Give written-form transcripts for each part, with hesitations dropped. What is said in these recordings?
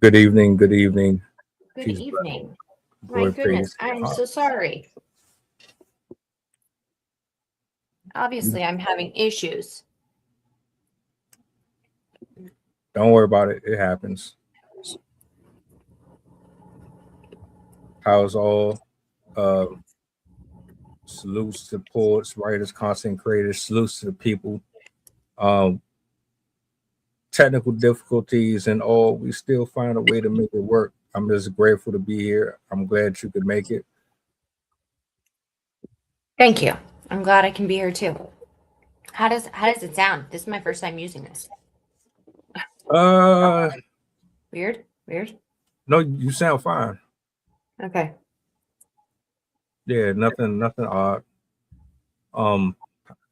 Good evening. Good evening. Good Peace, evening. My glory, goodness, praise. I'm so sorry. Obviously, I'm having issues. Don't worry about it. It happens. How's all? Uh, Salutes to poets, writers, content creators. Salutes to the people. Um, Technical difficulties and all, we still find a way to make it work. I'm just grateful to be here. I'm glad you could make it. Thank you. I'm glad I can be here too. How does it sound? This is my first time using this. Uh, Weird? Weird? no, you sound fine. Okay. Yeah, nothing odd. Um,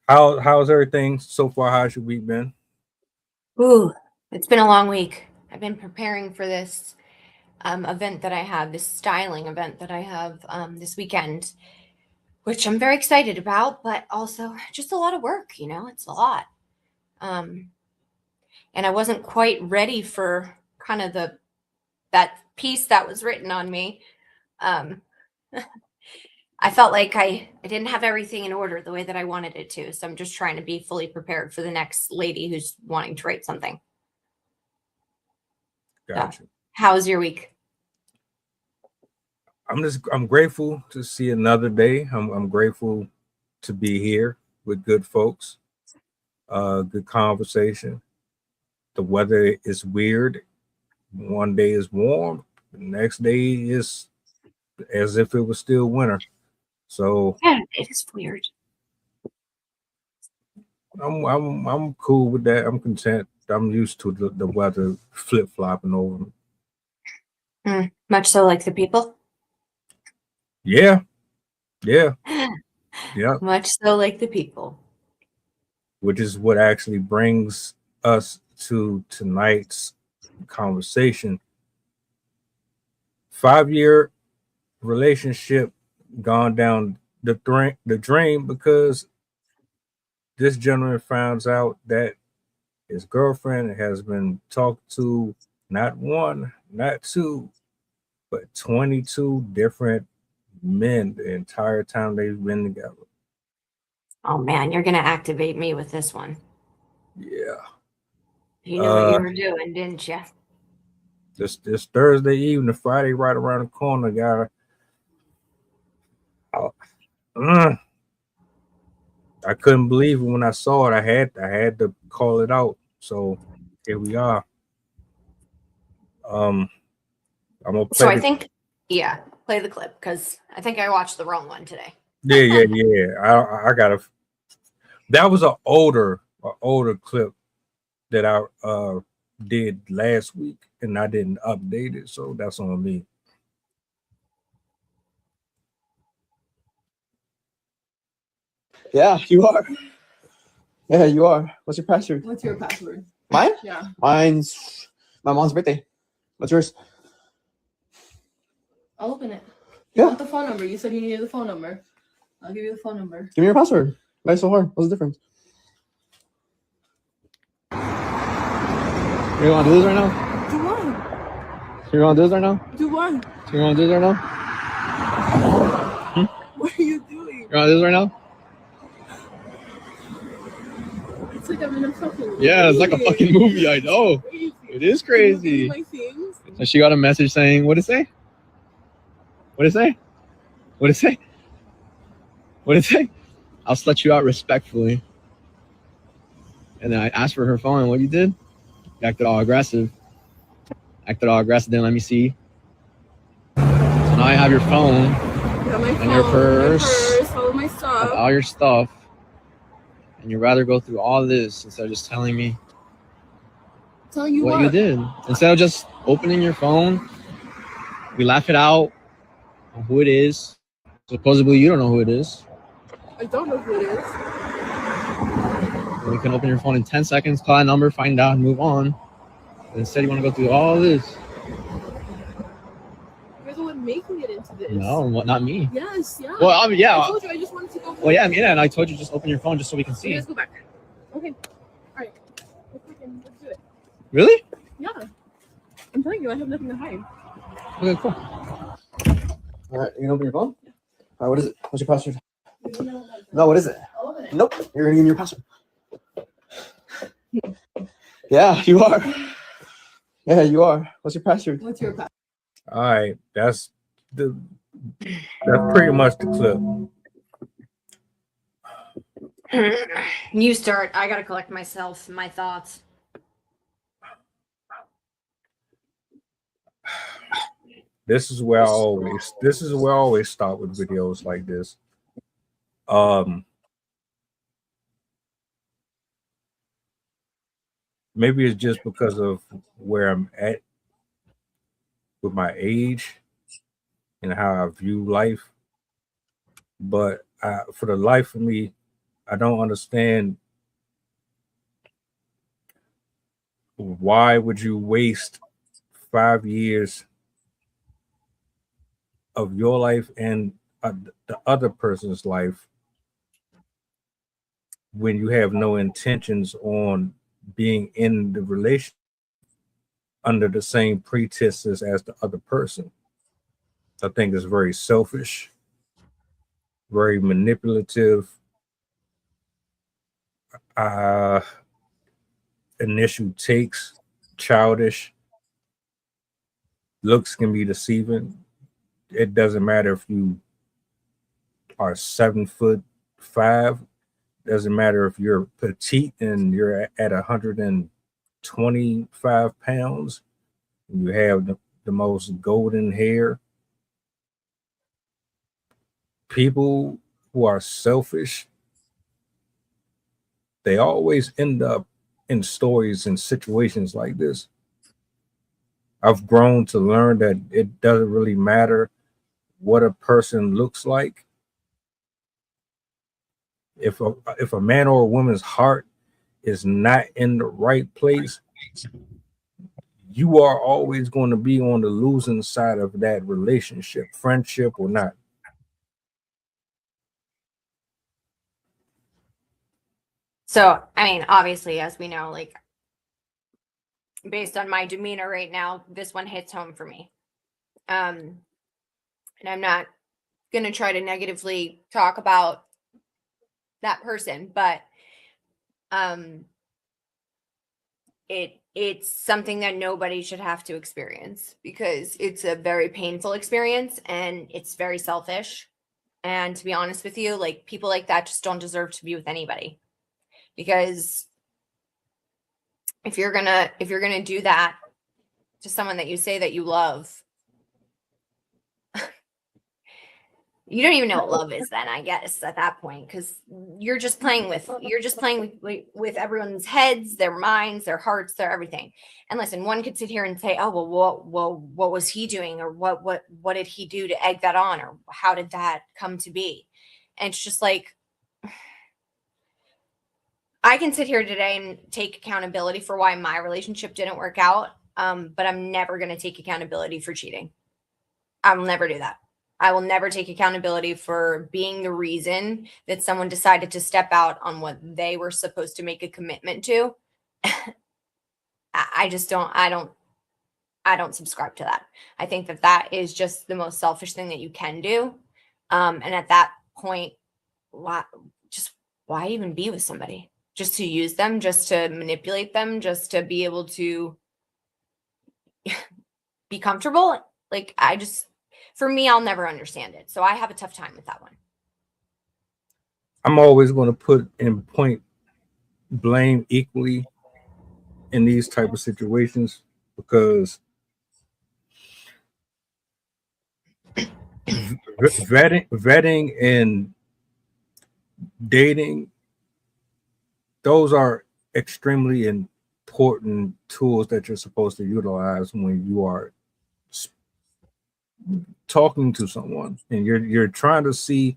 how's everything so far? How's your week been? Ooh, it's been a long week. I've been preparing for this event that I have, this styling event that I have this weekend, which I'm very excited about, but also just a lot of work, it's a lot. And I wasn't quite ready for kind of that piece that was written on me. Um, I felt like I didn't have everything in order the way that I wanted it to. So I'm just trying to be fully prepared for the next lady who's wanting to write something. Gotcha. So, how was your week? I'm grateful to see another day. I'm grateful to be here with good folks. Good conversation. The weather is weird. One day is warm, the next day is as if it was still winter. So Yeah, it is weird. I'm cool with that. I'm content. I'm used to the weather flip flopping over me. Much so like the people. Yeah, yeah, yeah. Much so like the people. Which is what actually brings us to tonight's conversation. 5-year relationship gone down the drain because this gentleman finds out that his girlfriend has been talked to not one, not two, but 22 different men the entire time they've been together. Oh man, you're gonna activate me with this one. Yeah. You knew what you were doing, didn't you? This Thursday evening, Friday right around the corner, guy. I couldn't believe it when I saw it. I had to call it out. So here we are. I'm gonna play. So I think, play the clip because I think I watched the wrong one today. Yeah. I got a. That was an older clip that I did last week, and I didn't update it, so that's on me. Yeah, you are. Yeah, you are. What's your password? What's your password? Mine? Yeah. Mine's my mom's birthday. What's yours? I'll open it. Yeah. You want the phone number? You said you needed the phone number. I'll give you the phone number. Give me your password. Why so hard? What's the difference? You want to do this right now? Do what? You want to do this right now? Do what? You want to do this right now? What are you doing? You want to do this right now? It's like I'm in a fucking movie. Yeah, it's like a fucking movie. I know. Crazy. It is crazy. My things? So she got a message saying, "What did it say? What did it say? What did it say? What did it say? I'll slut you out respectfully." And then I asked for her phone, and what you did? You acted all aggressive. Didn't let me see. So now I have your phone Got my and phone, your purse, all of my stuff. all your stuff, and you'd rather go through all this instead of just telling me Tell you what you did. Instead of just opening your phone, we laugh it out on who it is. Supposedly you don't know who it is. I don't know who it is. And you can open your phone in 10 seconds, call a number, find out, and move on. But instead you want to go through all this. You're the one making it into this. No, not me. Yes, yeah. Well, yeah. I told you I just wanted to go. Well, yeah, and I told you just open your phone just so we can see. Let's go back. Okay. All right. Let's do it. Really? Yeah. I'm telling you. I have nothing to hide. Okay, cool. All right, you gonna open your phone? All right, what is it? What's your password? No, what is it? Nope, you're gonna give me your password. Yeah, you are. Yeah, you are. What's your password? What's your password? All right, that's pretty much the clip. You start. I gotta collect myself, my thoughts. This is where I always start with videos like this. Maybe it's just because of where I'm at with my age and how I view life. But for the life of me, I don't understand why would you waste 5 years of your life and the other person's life when you have no intentions on being in the relationship under the same pretenses as the other person. I think it's very selfish, very manipulative, initial takes, childish. Looks can be deceiving. It doesn't matter if you are 7'5". Doesn't matter if you're petite and you're at 125 pounds. You have the most golden hair. People who are selfish, they always end up in stories and situations like this. I've grown to learn that it doesn't really matter what a person looks like. If a man or a woman's heart is not in the right place, you are always going to be on the losing side of that relationship, friendship or not. So, I mean, obviously, as we know, like, based on my demeanor right now, this one hits home for me. And I'm not going to try to negatively talk about that person, but it's something that nobody should have to experience because it's a very painful experience and it's very selfish. And to be honest with you, like, people like that just don't deserve to be with anybody. Because if you're gonna do that to someone that you say that you love, you don't even know what love is then, I guess, at that point, because you're just playing with everyone's heads, their minds, their hearts, their everything. And listen, one could sit here and say, oh, what was he doing, or what did he do to egg that on, or how did that come to be? And it's just like, I can sit here today and take accountability for why my relationship didn't work out, but I'm never going to take accountability for cheating. I'll never do that. I will never take accountability for being the reason that someone decided to step out on what they were supposed to make a commitment to. I just don't. I don't subscribe to that. I think that is just the most selfish thing that you can do. And at that point, why even be with somebody? Just to use them, just to manipulate them, just to be able to be comfortable. Like, for me, I'll never understand it. So I have a tough time with that one. I'm always going to put and point blame equally in these type of situations because vetting and dating, those are extremely important tools that you're supposed to utilize when you are talking to someone and you're trying to see,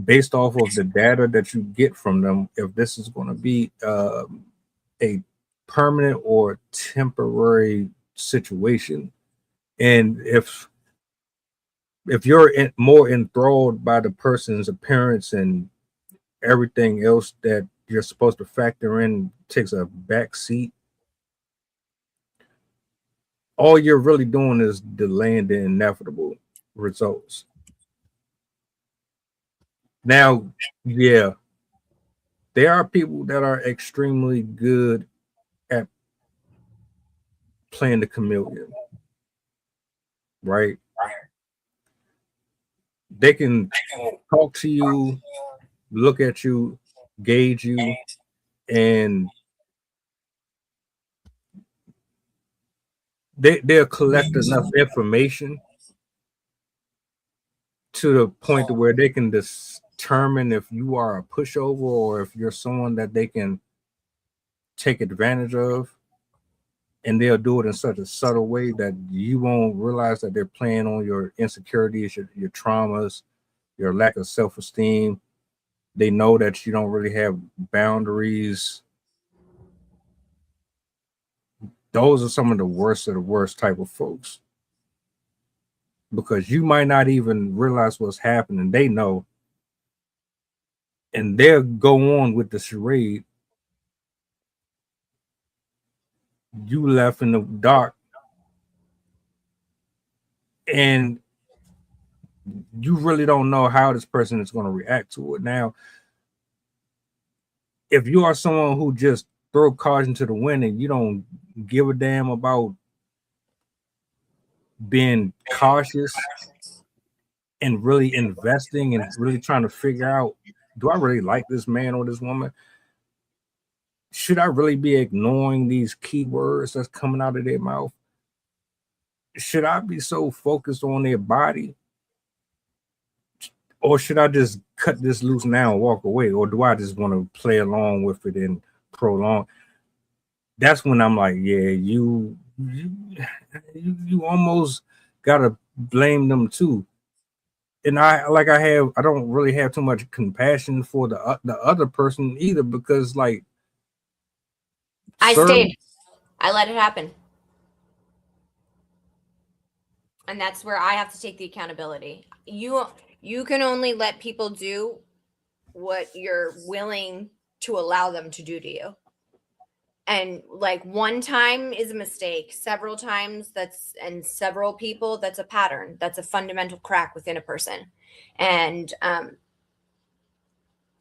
based off of the data that you get from them, if this is going to be a permanent or temporary situation. And if you're more enthralled by the person's appearance and everything else that you're supposed to factor in takes a back seat, all you're really doing is delaying the inevitable results. Now, yeah, there are people that are extremely good at playing the chameleon, right? They can talk to you, look at you, gauge you, and they'll collect enough information to the point to where they can determine if you are a pushover or if you're someone that they can take advantage of. And they'll do it in such a subtle way that you won't realize that they're playing on your insecurities, your traumas, your lack of self-esteem. They know that you don't really have boundaries. Those are some of the worst type of folks, because you might not even realize what's happening. They know, and they'll go on with the charade. You left in the dark, and you really don't know how this person is going to react to it. Now, if you are someone who just throw caution to the wind and you don't give a damn about being cautious and really investing and really trying to figure out, do I really like this man or this woman? Should I really be ignoring these keywords that's coming out of their mouth? Should I be so focused on their body? Or should I just cut this loose now and walk away? Or do I just want to play along with it and prolong? That's when I'm like, yeah, you almost gotta blame them too. And I don't really have too much compassion for the other person either, because like I stayed. I let it happen. And that's where I have to take the accountability. You can only let people do what you're willing to allow them to do to you. And like one time is a mistake, several times and several people, that's a pattern. That's a fundamental crack within a person. And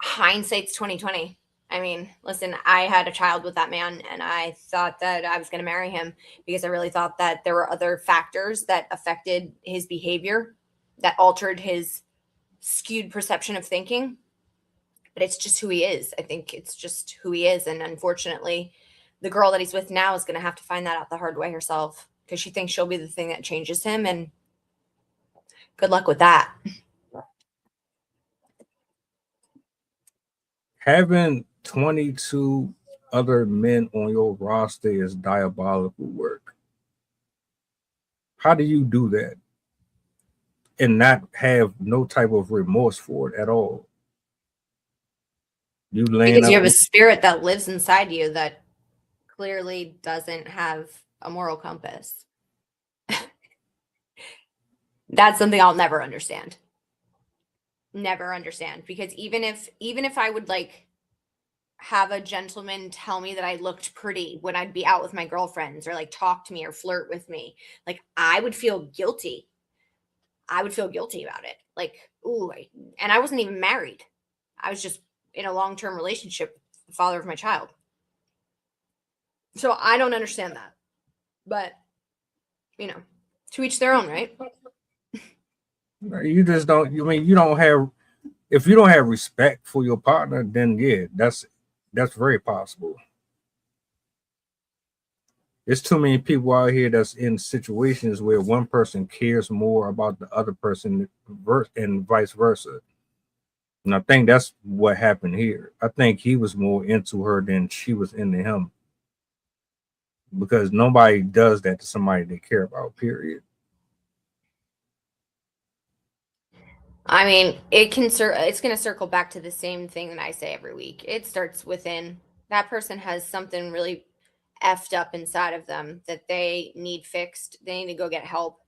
hindsight's 2020. I mean, listen, I had a child with that man and I thought that I was going to marry him because I really thought that there were other factors that affected his behavior, that altered his skewed perception of thinking. But it's just who he is. I think it's just who he is. And unfortunately, the girl that he's with now is going to have to find that out the hard way herself, because she thinks she'll be the thing that changes him. And good luck with that. Having 22 other men on your roster is diabolical work. How do you do that and not have no type of remorse for it at all? Because you have a spirit that lives inside you that clearly doesn't have a moral compass. That's something I'll never understand. Never understand. Because even if I would like have a gentleman tell me that I looked pretty when I'd be out with my girlfriends, or like talk to me or flirt with me, like I would feel guilty. I would feel guilty about it. Like, ooh, and I wasn't even married. I was just in a long-term relationship with the father of my child. So I don't understand that. But, to each their own, right? You just don't, you don't have, if you don't have respect for your partner, then yeah, that's very possible. There's too many people out here that's in situations where one person cares more about the other person and vice versa. And I think that's what happened here. I think he was more into her than she was into him, because nobody does that to somebody they care about, period. I mean, it's going to circle back to the same thing that I say every week. It starts within. That person has something really effed up inside of them that they need fixed. They need to go get help.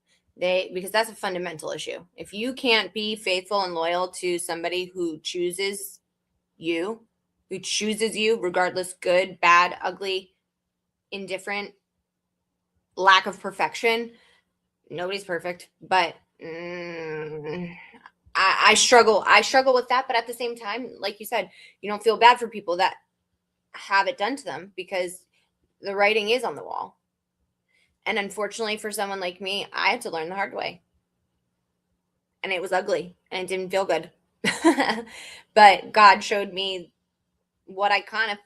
Because that's a fundamental issue. If you can't be faithful and loyal to somebody who chooses you regardless, good, bad, ugly, indifferent, lack of perfection. Nobody's perfect, but I struggle. I struggle with that. But at the same time, like you said, you don't feel bad for people that have it done to them because the writing is on the wall. And unfortunately, for someone like me, I had to learn the hard way. And it was ugly and it didn't feel good. But God showed me what I kind of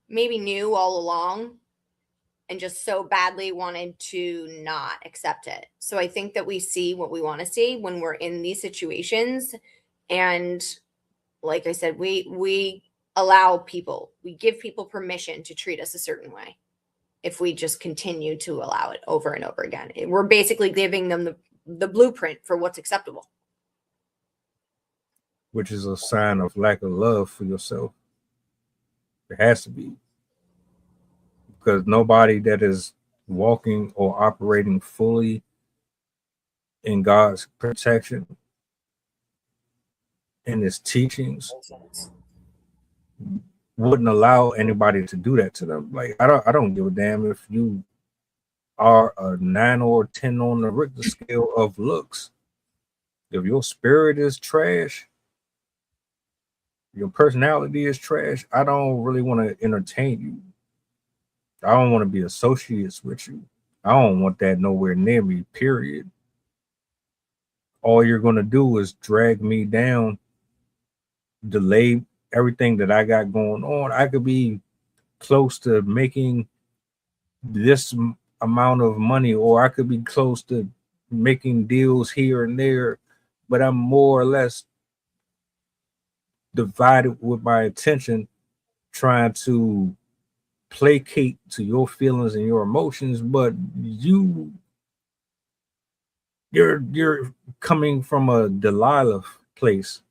maybe knew all along and just so badly wanted to not accept it. So I think that we see what we want to see when we're in these situations. And like I said, we allow people, we give people permission to treat us a certain way if we just continue to allow it over and over again. We're basically giving them the blueprint for what's acceptable. Which is a sign of lack of love for yourself. It has to be. Because nobody that is walking or operating fully in God's protection and his teachings wouldn't allow anybody to do that to them. Like I don't give a damn if you are a 9 or 10 on the Richter scale of looks. If your spirit is trash, your personality is trash, I don't really want to entertain you. I don't want to be associates with you. I don't want that nowhere near me, period. All you're going to do is drag me down, delay everything that I got going on. I could be close to making this amount of money, or I could be close to making deals here and there, but I'm more or less divided with my attention trying to placate to your feelings and your emotions, but you're coming from a Delilah place.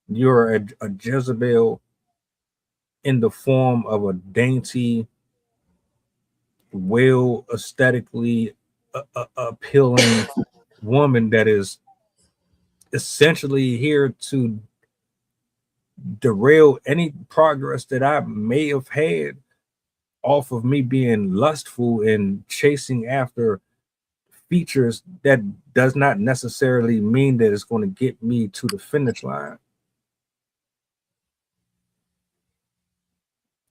You're a Jezebel in the form of a dainty, well aesthetically appealing woman that is essentially here to derail any progress that I may have had off of me being lustful and chasing after features that does not necessarily mean that it's going to get me to the finish line.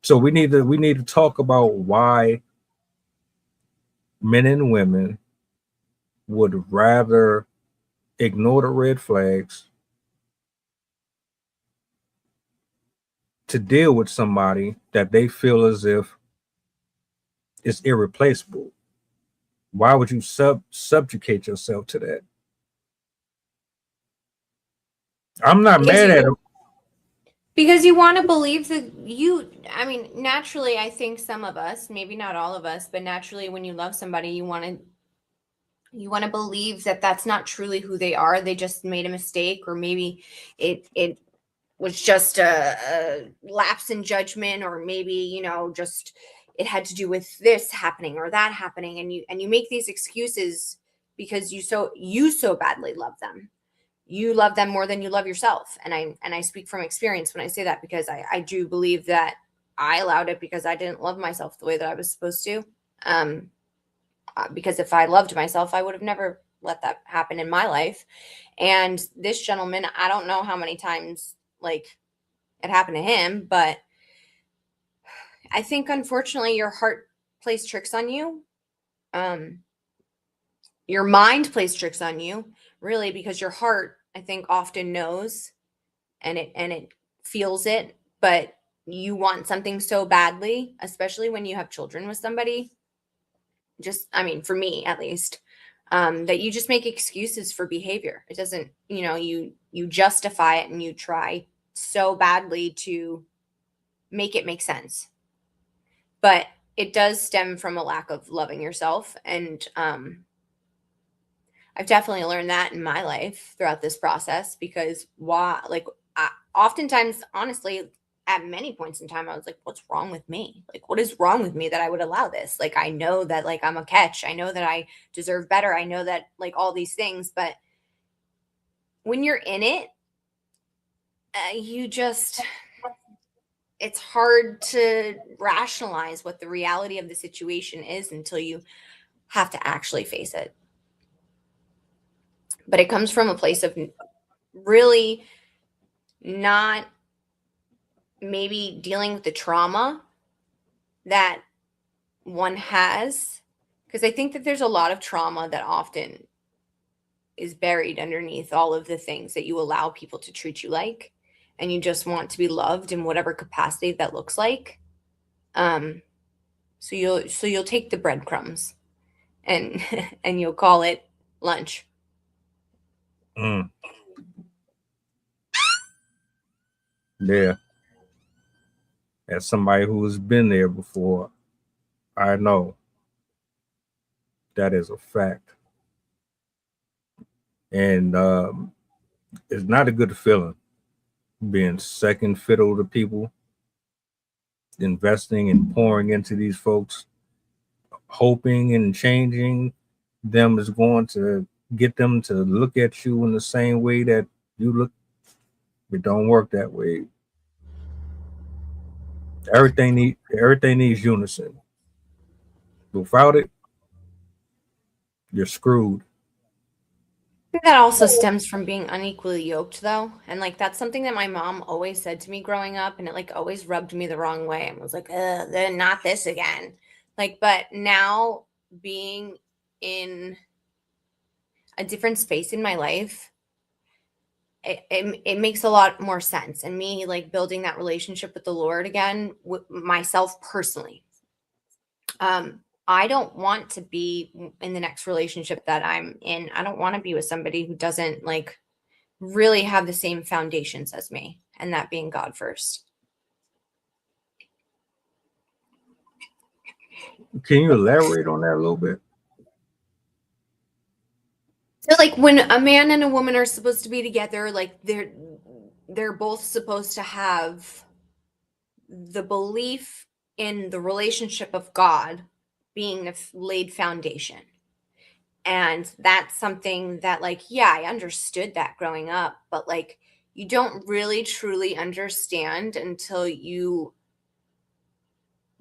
So we need to talk about why men and women would rather ignore the red flags to deal with somebody that they feel as if is irreplaceable. Why would you subjugate yourself to that? I'm not mad at him. Because you want to believe that I mean, naturally, I think some of us, maybe not all of us, but naturally when you love somebody, you want to believe that that's not truly who they are. They just made a mistake, or maybe it was just a lapse in judgment, or maybe, just it had to do with this happening or that happening. And you make these excuses because you so badly love them. You love them more than you love yourself. And I speak from experience when I say that, because I do believe that I allowed it because I didn't love myself the way that I was supposed to. Because if I loved myself, I would have never let that happen in my life. And this gentleman, I don't know how many times like it happened to him, but I think unfortunately your heart plays tricks on you. Your mind plays tricks on you, really, because your heart, I think, often knows and it feels it, but you want something so badly, especially when you have children with somebody. For me at least, that you just make excuses for behavior. It doesn't, you justify it and you try so badly to make it make sense. But it does stem from a lack of loving yourself. And I've definitely learned that in my life throughout this process, because oftentimes, honestly, at many points in time, I was like, what's wrong with me? Like, what is wrong with me that I would allow this? Like, I know that like I'm a catch. I know that I deserve better. I know that like all these things, but when you're in it, it's hard to rationalize what the reality of the situation is until you have to actually face it. But it comes from a place of really not maybe dealing with the trauma that one has, because I think that there's a lot of trauma that often is buried underneath all of the things that you allow people to treat you like, and you just want to be loved in whatever capacity that looks like. So you'll take the breadcrumbs and and you'll call it lunch. Mm. Yeah. As somebody who's been there before, I know that is a fact. And it's not a good feeling being second fiddle to people, investing and pouring into these folks, hoping and changing them is going to get them to look at you in the same way that you look. It don't work that way. Everything needs unison. Without it, you're screwed. I think that also stems from being unequally yoked, though. And like that's something that my mom always said to me growing up, and it like always rubbed me the wrong way. And was like, then not this again. Like, but now being in a different space in my life, it makes a lot more sense. And me like building that relationship with the Lord again, with myself personally. I don't want to be in the next relationship that I'm in. I don't want to be with somebody who doesn't like really have the same foundations as me, and that being God first. Can you elaborate on that a little bit? So like when a man and a woman are supposed to be together, like they're both supposed to have the belief in the relationship of God being a laid foundation. And that's something that like, yeah, I understood that growing up, but like you don't really truly understand until you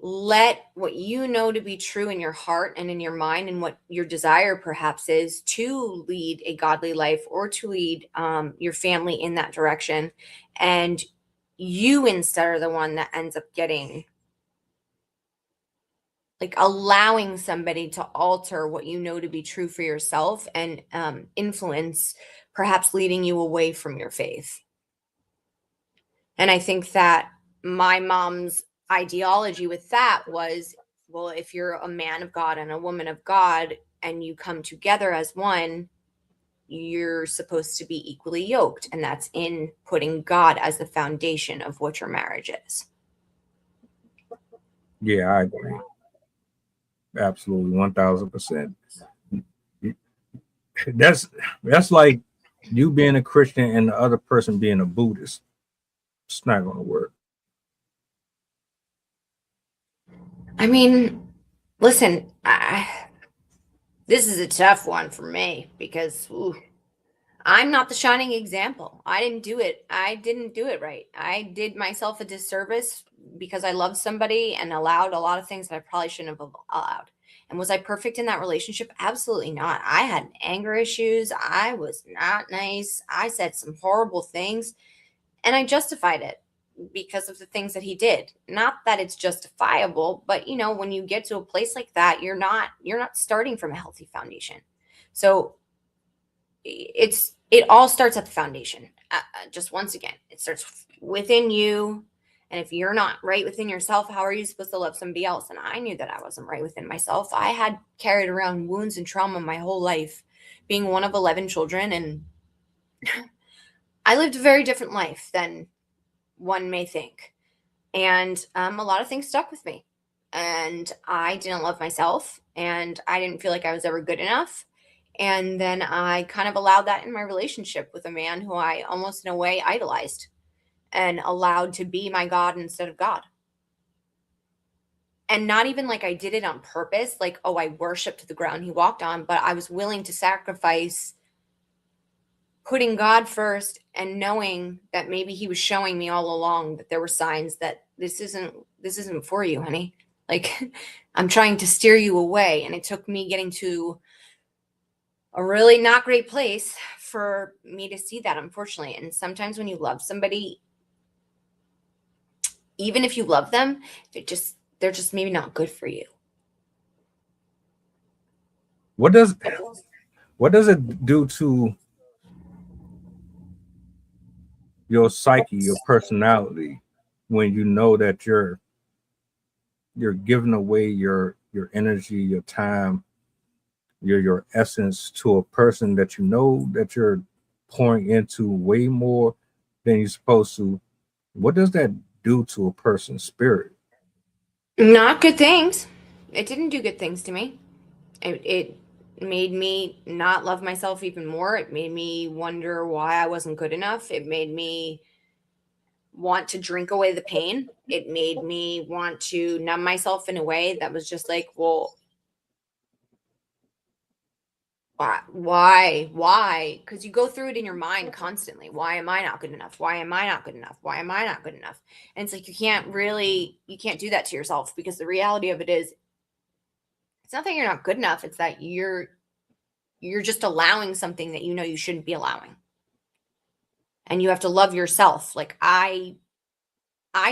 let what you know to be true in your heart and in your mind and what your desire perhaps is to lead a godly life or to lead your family in that direction. And you instead are the one that ends up getting like allowing somebody to alter what you know to be true for yourself and influence, perhaps leading you away from your faith. And I think that my mom's ideology with that was, well, if you're a man of God and a woman of God and you come together as one, you're supposed to be equally yoked. And that's in putting God as the foundation of what your marriage is. Yeah, I agree. Absolutely, 1000%. That's like you being a Christian and the other person being a Buddhist. It's not going to work. I mean, listen, this is a tough one for me because I'm not the shining example. I didn't do it. I didn't do it right. I did myself a disservice because I loved somebody and allowed a lot of things that I probably shouldn't have allowed. And was I perfect in that relationship? Absolutely not. I had anger issues. I was not nice. I said some horrible things and I justified it because of the things that he did. Not that it's justifiable, but you know, when you get to a place like that, you're not starting from a healthy foundation. So it all starts at the foundation. Just once again, it starts within you. And if you're not right within yourself, how are you supposed to love somebody else? And I knew that I wasn't right within myself. I had carried around wounds and trauma my whole life, being one of 11 children. And I lived a very different life than one may think. And a lot of things stuck with me. And I didn't love myself. And I didn't feel like I was ever good enough. And then I kind of allowed that in my relationship with a man who I almost in a way idolized and allowed to be my God instead of God. And not even like I did it on purpose, like, oh, I worshiped the ground he walked on, but I was willing to sacrifice putting God first and knowing that maybe he was showing me all along that there were signs that this isn't for you, honey. Like, I'm trying to steer you away. And it took me getting to a really not great place for me to see that, unfortunately. And sometimes when you love somebody, even if you love them, they're just maybe not good for you. What does it do to your psyche, your personality, when you know that you're giving away your energy, your time, your essence to a person that you know that you're pouring into way more than you're supposed to? What does that do to a person's spirit? Not good things. It didn't do good things to me. It made me not love myself even more. It made me wonder why I wasn't good enough. It made me want to drink away the pain. It made me want to numb myself in a way that was just like, well, why? Because you go through it in your mind constantly. Why am I not good enough? Why am I not good enough? Why am I not good enough? And it's like you can't do that to yourself, because the reality of it is, it's not that you're not good enough. It's that you're just allowing something that you know you shouldn't be allowing. And you have to love yourself. Like I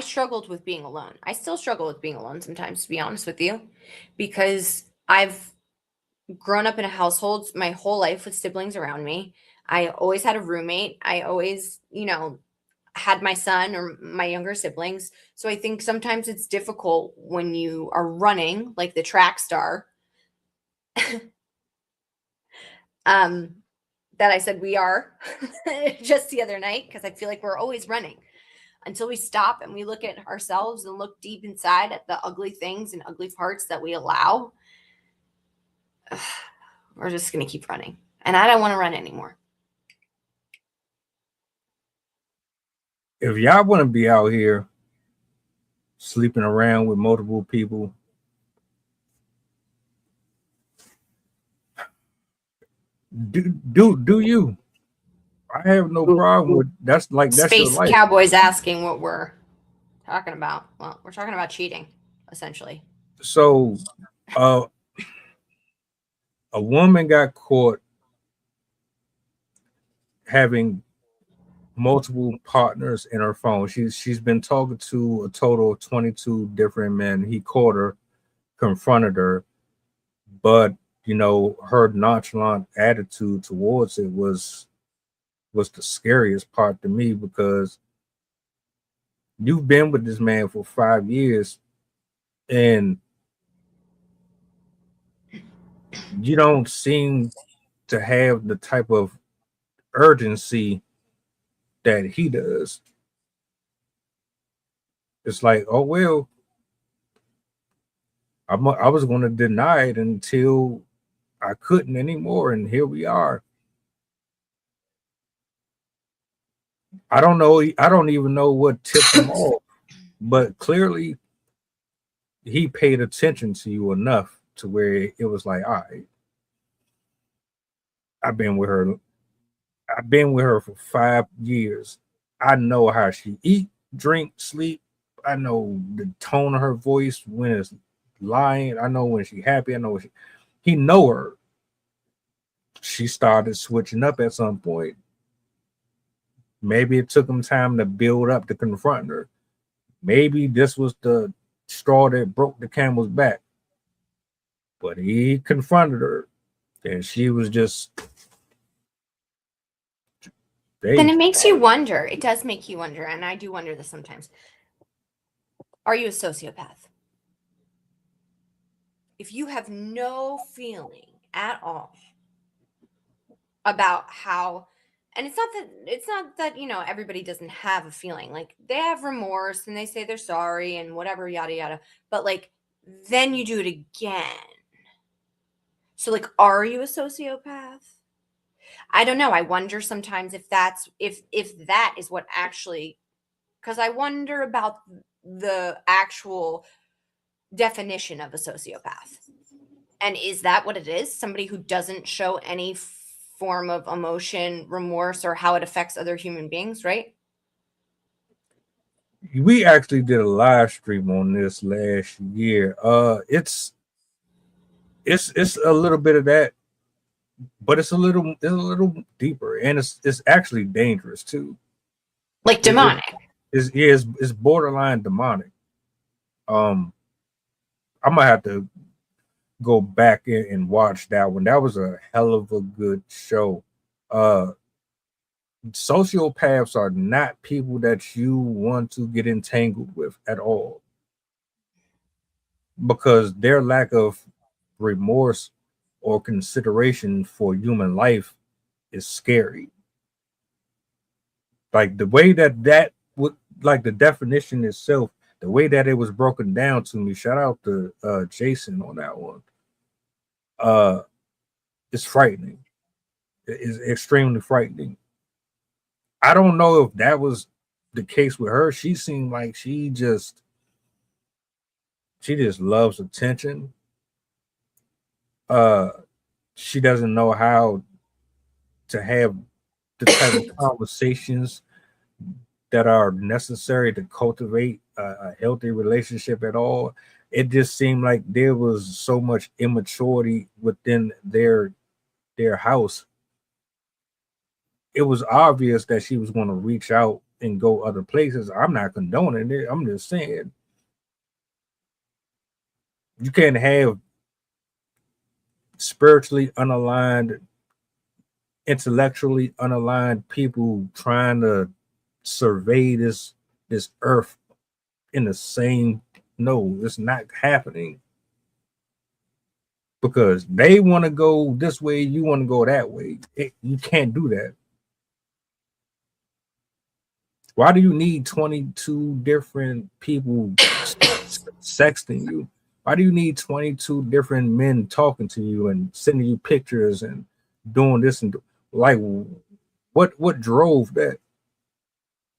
struggled with being alone. I still struggle with being alone sometimes, to be honest with you, because I've grown up in a household my whole life with siblings around me. I always had a roommate. I always, had my son or my younger siblings. So I think sometimes it's difficult when you are running like the track star. That I said we are just the other night, because I feel like we're always running until we stop and we look at ourselves and look deep inside at the ugly things and ugly parts that we allow. We're just going to keep running. And I don't want to run anymore. If y'all want to be out here sleeping around with multiple people, do you? I have no problem with that's your Space life. Cowboys asking what we're talking about. Well, we're talking about cheating, essentially. So, a woman got caught having multiple partners in her phone. She's been talking to a total of 22 different men. He caught her, confronted her, but her nonchalant attitude towards it was the scariest part to me, because you've been with this man for 5 years and you don't seem to have the type of urgency that he does. It's like, oh well, I was going to deny it until I couldn't anymore, and here we are. I don't know. I don't even know what tipped him off, but clearly he paid attention to you enough to where it was like, all right, I've been with her. I've been with her for 5 years. I know how she eat, drink, sleep. I know the tone of her voice when it's lying. I know when she's happy. I know he know her. She started switching up at some point. Maybe it took him time to build up to confront her. Maybe this was the straw that broke the camel's back. But he confronted her, and she was just. Then it makes you wonder. It does make you wonder, and I do wonder this sometimes. Are you a sociopath? If you have no feeling at all about how, and it's not that everybody doesn't have a feeling. Like, they have remorse and they say they're sorry and whatever, yada yada, but like then you do it again. So like, are you a sociopath? I don't know. I wonder sometimes if that is what actually, because I wonder about the actual definition of a sociopath. And is that what it is? Somebody who doesn't show any form of emotion, remorse, or how it affects other human beings, right? We actually did a live stream on this last year. It's a little bit of that, but it's a little deeper, and it's actually dangerous too. Like It, it, demonic. it's borderline demonic. Um, I might have to go back in and watch that one. That was a hell of a good show. Uh, Sociopaths are not people that you want to get entangled with at all because their lack of remorse or consideration for human life is scary. Like the way that would like the definition itself, the way that it was broken down to me. Shout out to Jason on that one. Uh, it's frightening. It's extremely frightening. I don't know if that was the case with her. She seemed like she just loves attention. Uh, she doesn't know how to have the type of conversations that are necessary to cultivate a healthy relationship at all. It just seemed like there was so much immaturity within their house. It was obvious that she was going to reach out and go other places. I'm not condoning it. I'm just saying you can't have spiritually unaligned, intellectually unaligned people trying to survey this earth in the same. No, it's not happening because they want to go this way, you want to go that way. You can't do that. Why do you need 22 different people sexting you? Why do you need 22 different men talking to you and sending you pictures and doing this and like what drove that?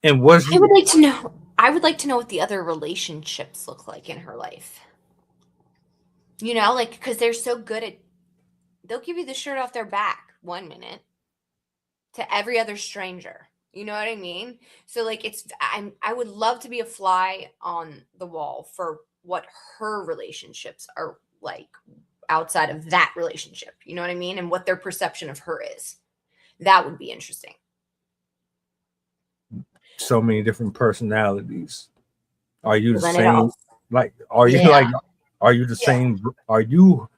And was I you would like to know. I would like to know what the other relationships look like in her life. You know, like because they're so good at. They'll give you the shirt off their back 1 minute to every other stranger. You know what I mean? So like I would love to be a fly on the wall for what her relationships are like outside of that relationship. You know what I mean? And what their perception of her is. That would be interesting. so many different personalities? Are you the Then it all. same? Like, are you Yeah. like, are you the Yeah. same? Are you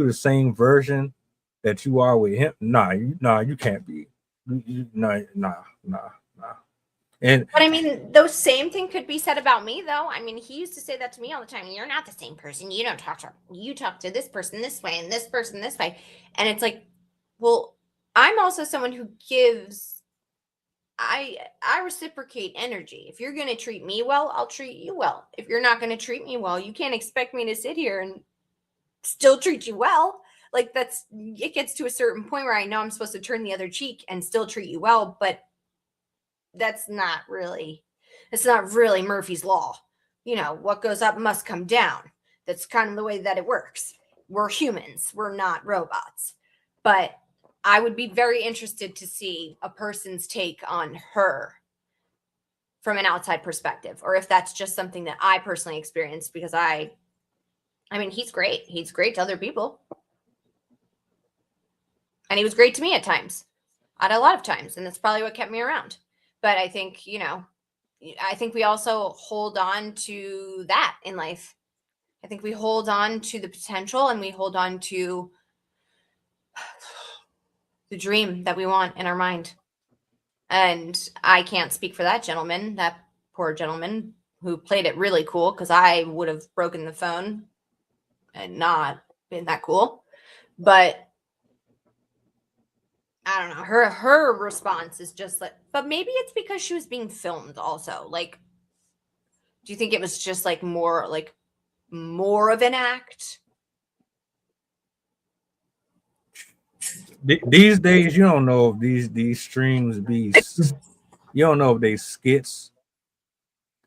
the same version that you are with him? Nah, you can't be. Nah. And But I mean, those same thing could be said about me, though. I mean, he used to say that to me all the time. You're not the same person. You don't talk to her. You talk to this person this way and this person this way. And it's like, well, I'm also someone who gives. I reciprocate energy. If you're going to treat me well, I'll treat you well. If you're not going to treat me well, you can't expect me to sit here and still treat you well. Like it gets to a certain point where I know I'm supposed to turn the other cheek and still treat you well, but that's not really Murphy's law. You know, what goes up must come down. That's kind of the way that it works. We're humans, we're not robots. But I would be very interested to see a person's take on her from an outside perspective, or if that's just something that I personally experienced because I mean, he's great. He's great to other people. And he was great to me at times, at a lot of times. And that's probably what kept me around. But I think, I think we also hold on to that in life. I think we hold on to the potential and we hold on to the dream that we want in our mind. And I can't speak for that gentleman, that poor gentleman who played it really cool because I would have broken the phone and not been that cool. But I don't know. Her response is just like, but maybe it's because she was being filmed also. Like, do you think it was just like more of an act? these days, you don't know if these streams be. You don't know if they skits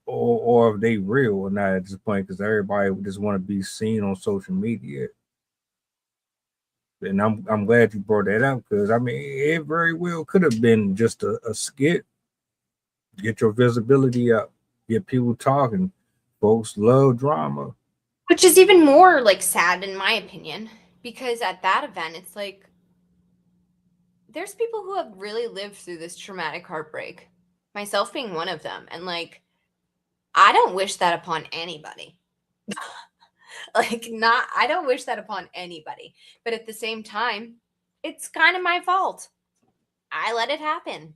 or if they real or not at this point because everybody just want to be seen on social media. And I'm glad you brought that up because I mean it very well could have been just a skit, get your visibility up, get people talking. Folks love drama. Which is even more like sad in my opinion, because at that event, it's like there's people who have really lived through this traumatic heartbreak, myself being one of them. And like, I don't wish that upon anybody. I don't wish that upon anybody. But at the same time, it's kind of my fault. I let it happen.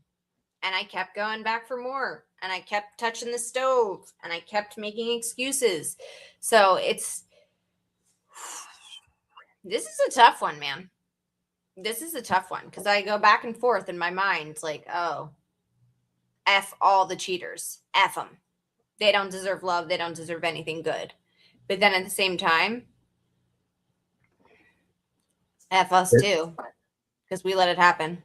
And I kept going back for more. And I kept touching the stove. And I kept making excuses. So this is a tough one, man. This is a tough one because I go back and forth in my mind like, oh, F all the cheaters. F them. They don't deserve love. They don't deserve anything good. But then at the same time, F us too because we let it happen.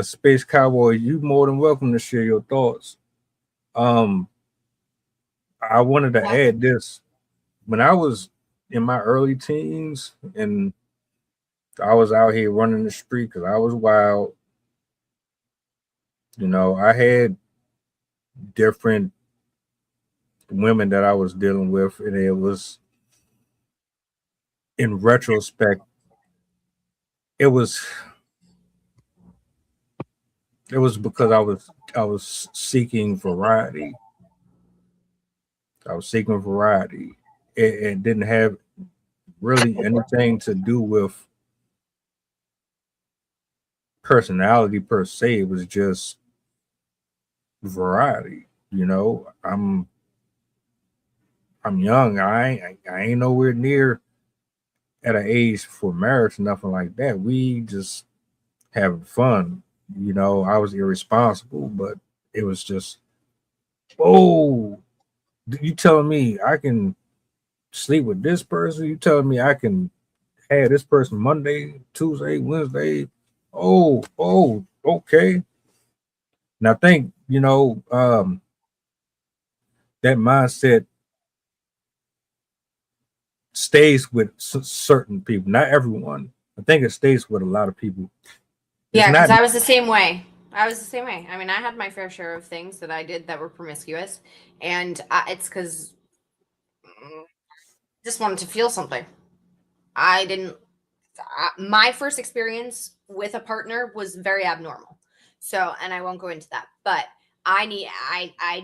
Space Cowboy, you more than welcome to share your thoughts. I wanted to add this. When I was in my early teens and I was out here running the street because I was wild, you know, I had different women that I was dealing with, and it was, in retrospect, it was because I was seeking variety. I was seeking variety. It didn't have really anything to do with personality per se. It was just variety. You know, I'm young. I ain't nowhere near at an age for marriage, nothing like that. We just having fun. You know, I was irresponsible, but it was just, oh, you telling me I can sleep with this person? You telling me I can have this person Monday, Tuesday, Wednesday? Oh, okay. And I think, you know, that mindset stays with certain people, not everyone. I think it stays with a lot of people. It's Yeah, because not. I was the same way. I was the same way. I mean, I had my fair share of things that I did that were promiscuous, and it's because just wanted to feel something. I didn't. My first experience with a partner was very abnormal. So, and I won't go into that, but I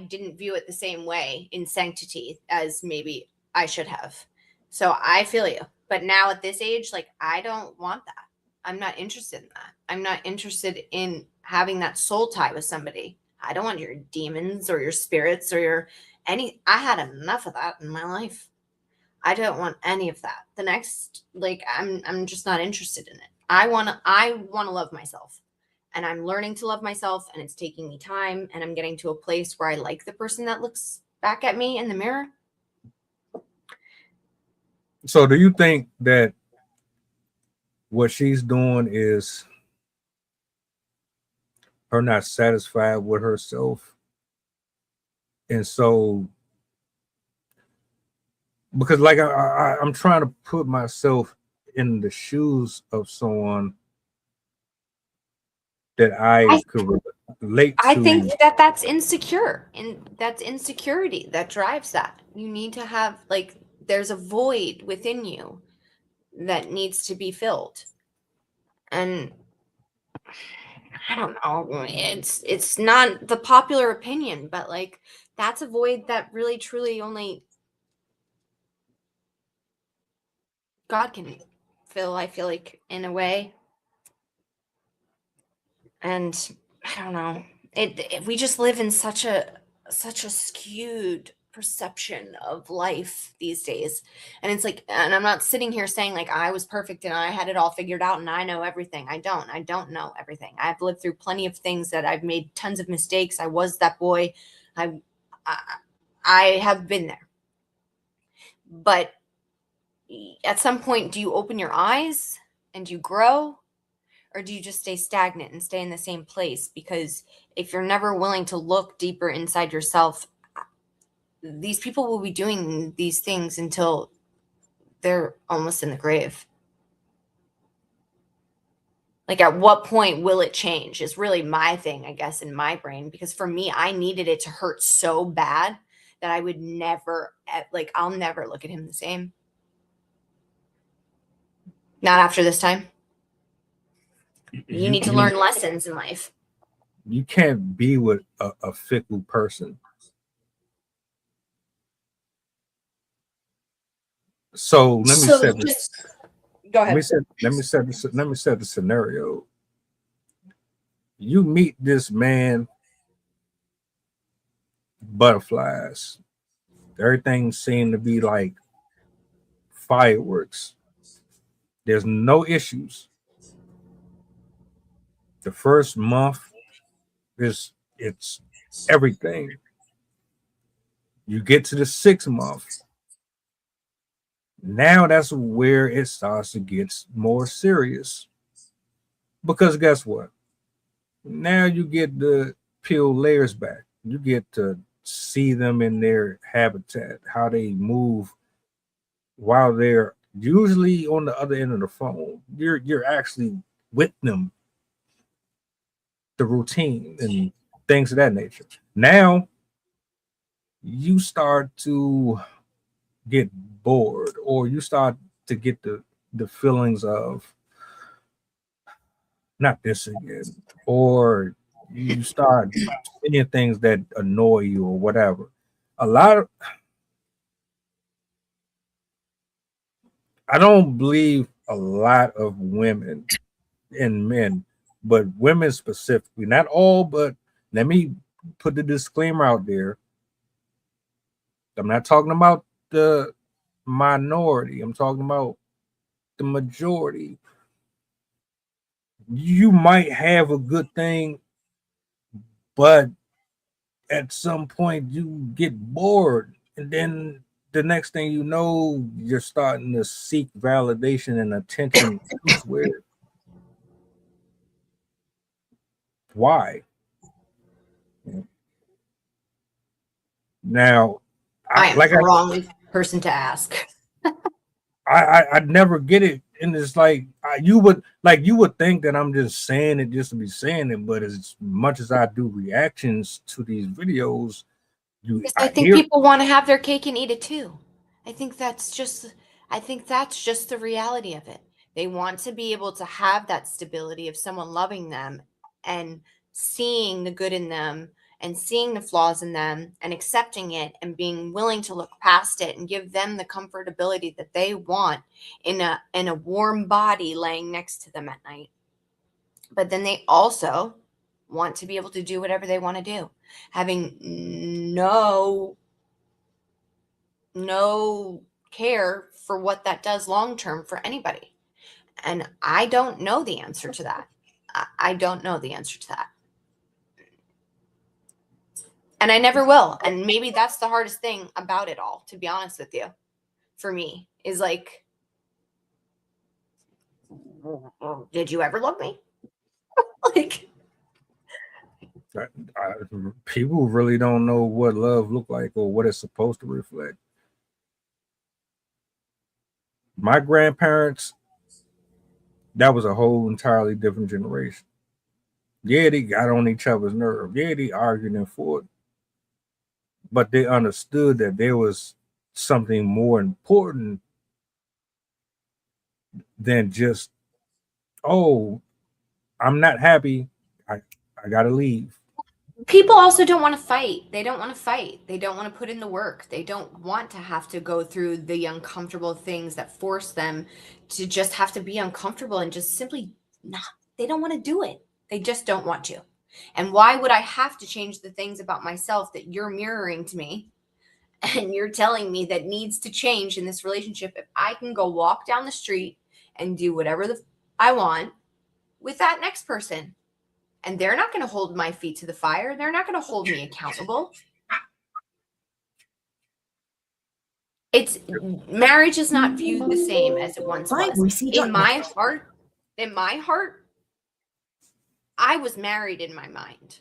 didn't view it the same way in sanctity as maybe I should have. So I feel you. But now at this age, like I don't want that. I'm not interested in that. I'm not interested in having that soul tie with somebody. I don't want your demons or your spirits or your any I had enough of that in my life. I don't want any of that. The next, like, I'm just not interested in it. I wanna love myself. And I'm learning to love myself and it's taking me time and I'm getting to a place where I like the person that looks back at me in the mirror. So, do you think that what she's doing is her not satisfied with herself? And so, because like I'm trying to put myself in the shoes of someone that I could relate I to. think that that's insecure and that's insecurity that drives that. You need to have like there's a void within you that needs to be filled. And I don't know. It's not the popular opinion, but like that's a void that really truly only God can fill, I feel like, in a way. And I don't know. We just live in such a skewed perception of life these days. And it's like, and I'm not sitting here saying like I was perfect and I had it all figured out and I know everything. I don't. I don't know everything. I've lived through plenty of things that I've made tons of mistakes. I was that boy. I I, I have been there. But at some point, do you open your eyes and you grow? Or do you just stay stagnant and stay in the same place? Because if you're never willing to look deeper inside yourself, these people will be doing these things until they're almost in the grave. Like, at what point will it change is really my thing, I guess, in my brain. Because for me, I needed it to hurt so bad that I would never, like, I'll never look at him the same. Not after this time. You need to learn lessons in life. You can't be with a fickle person. So let me set this. Go Let ahead. me set the scenario. You meet this man, butterflies. Everything seemed to be like fireworks. There's no issues. The first month it's everything. You get to the 6th month. Now that's where it starts to get more serious. Because guess what? Now you get to peel layers back. You get to see them in their habitat, how they move while they're usually on the other end of the phone. You're actually with them, the routine and things of that nature. Now you start to get bored, or you start to get the feelings of not this again, or you start seeing things that annoy you or whatever. I don't believe a lot of women and men, but women specifically, not all, but let me put the disclaimer out there. I'm not talking about the minority, I'm talking about the majority. You might have a good thing, but at some point you get bored, and then the next thing you know, you're starting to seek validation and attention elsewhere. Why? Now, I am the wrong person to ask. I never get it, and it's like you would think that I'm just saying it just to be saying it, but as much as I do reactions to these videos, I think people want to have their cake and eat it too. I think that's just the reality of it. They want to be able to have that stability of someone loving them and seeing the good in them and seeing the flaws in them and accepting it and being willing to look past it and give them the comfortability that they want in a warm body laying next to them at night. But then they also want to be able to do whatever they want to do, having no care for what that does long term for anybody. And I don't know the answer to that. I don't know the answer to that. And I never will. And maybe that's the hardest thing about it all, to be honest with you, for me, is like, did you ever love me? Like, people really don't know what love look like or what it's supposed to reflect. My grandparents, that was a whole entirely different generation. Yeah, they got on each other's nerve. Yeah, they argued and fought. But they understood that there was something more important than just, oh, I'm not happy, I gotta leave. people also don't want to fight. They don't want to fight. They don't want to put in the work. They don't want to have to go through the uncomfortable things that force them to just have to be uncomfortable and just simply not. They don't want to do it. They just don't want to. And why would I have to change the things about myself that you're mirroring to me and you're telling me that needs to change in this relationship if I can go walk down the street and do whatever I want with that next person? And they're not going to hold my feet to the fire. They're not going to hold me accountable. Marriage is not viewed the same as it once was. In my heart, I was married in my mind.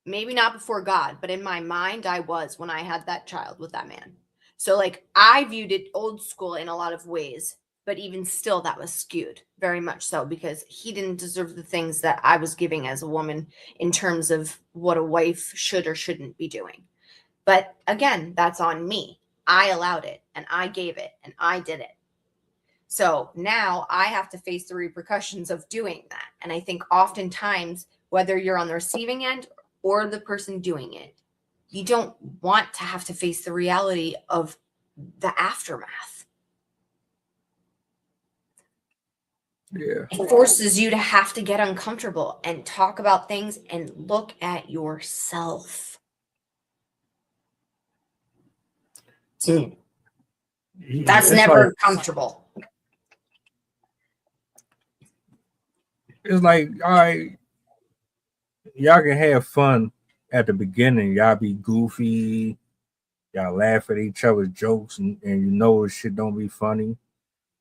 Maybe not before God, but in my mind, I was when I had that child with that man. So like I viewed it old school in a lot of ways. But even still, that was skewed very much so, because he didn't deserve the things that I was giving as a woman in terms of what a wife should or shouldn't be doing. But again, that's on me. I allowed it and I gave it and I did it. So now I have to face the repercussions of doing that. And I think oftentimes, whether you're on the receiving end or the person doing it, you don't want to have to face the reality of the aftermath. Yeah. It forces you to have to get uncomfortable and talk about things and look at yourself. That's never comfortable. It's like, all right, y'all can have fun at the beginning. Y'all be goofy. Y'all laugh at each other's jokes, and you know shit don't be funny.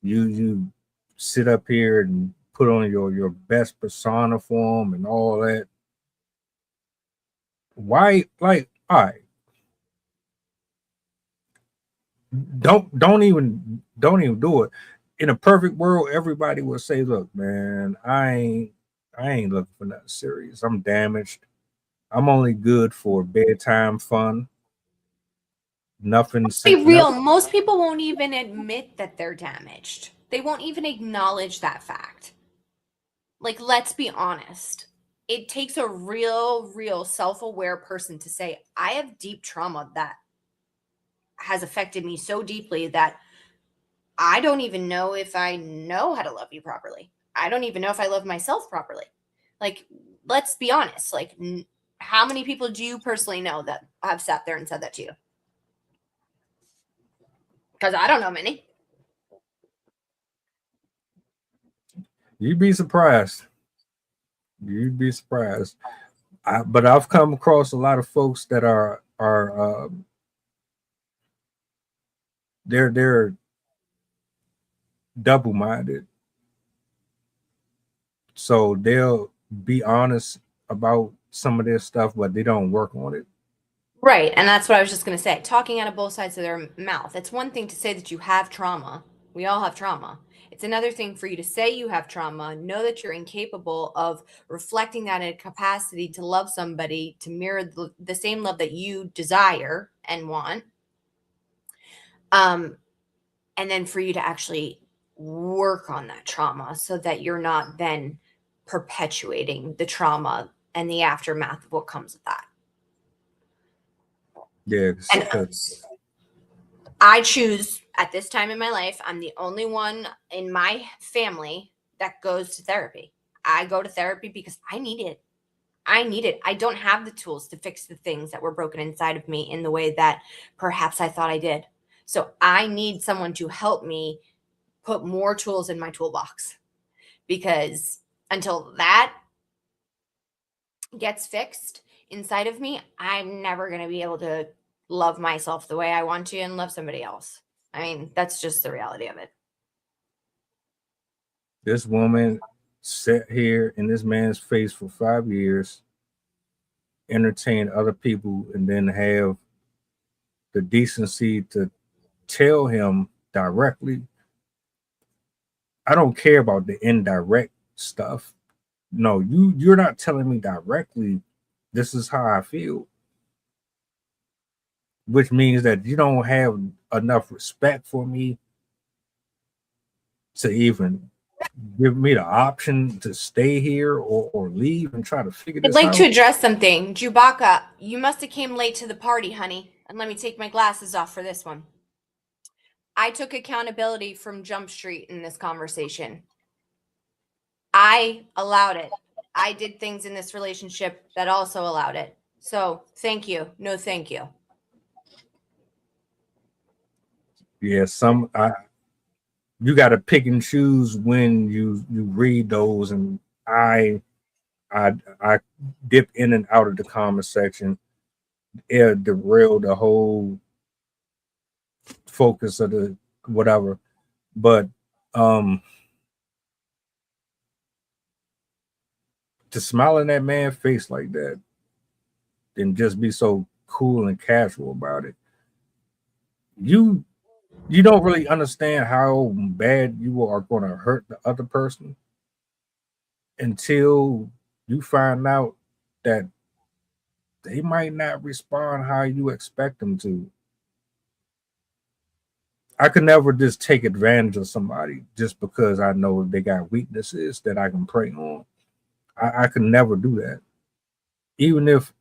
You sit up here and put on your best persona for them and all that. Why? Like, all right, don't even do it. In a perfect world, everybody would say, "Look, man, I ain't looking for nothing serious. I'm damaged. I'm only good for bedtime fun. Nothing. Be real. Most people won't even admit that they're damaged. They won't even acknowledge that fact. Like, let's be honest. It takes a real self-aware person to say, I have deep trauma that has affected me so deeply that I don't even know if I know how to love you properly. I don't even know if I love myself properly. Like, let's be honest. Like, how many people do you personally know that have sat there and said that to you? Because I don't know many. You'd be surprised. You'd be surprised. But I've come across a lot of folks that are they're double-minded. So they'll be honest about some of their stuff, but they don't work on it. Right. And that's what I was just going to say. Talking out of both sides of their mouth. It's one thing to say that you have trauma. We all have trauma. It's another thing for you to say you have trauma, know that you're incapable of reflecting that in a capacity to love somebody, to mirror the same love that you desire and want. And then for you to actually work on that trauma so that you're not then perpetuating the trauma and the aftermath of what comes with that. Yeah. And I choose at this time in my life, I'm the only one in my family that goes to therapy. I go to therapy because I need it. I don't have the tools to fix the things that were broken inside of me in the way that perhaps I thought I did. So I need someone to help me put more tools in my toolbox, because until that gets fixed inside of me, I'm never going to be able to love myself the way I want to and love somebody else. I mean, that's just the reality of it. This woman sat here in this man's face for 5 years, entertain other people, and then have the decency to tell him directly, I don't care about the indirect stuff. No, you're not telling me directly this is how I feel. Which means that you don't have enough respect for me to even give me the option to stay here or leave and try to figure this out. I'd like to address something. Chewbacca, you must have came late to the party, honey. And let me take my glasses off for this one. I took accountability from Jump Street in this conversation. I allowed it. I did things in this relationship that also allowed it. So thank you. No, thank you. Yeah, you got to pick and choose when you read those, and I dip in and out of the comment section. It derailed the whole focus of the whatever, but to smile in that man's face like that and just be so cool and casual about it, you you don't really understand how bad you are going to hurt the other person until you find out that they might not respond how you expect them to. I could never just take advantage of somebody just because I know they got weaknesses that I can prey on. I could never do that. Even if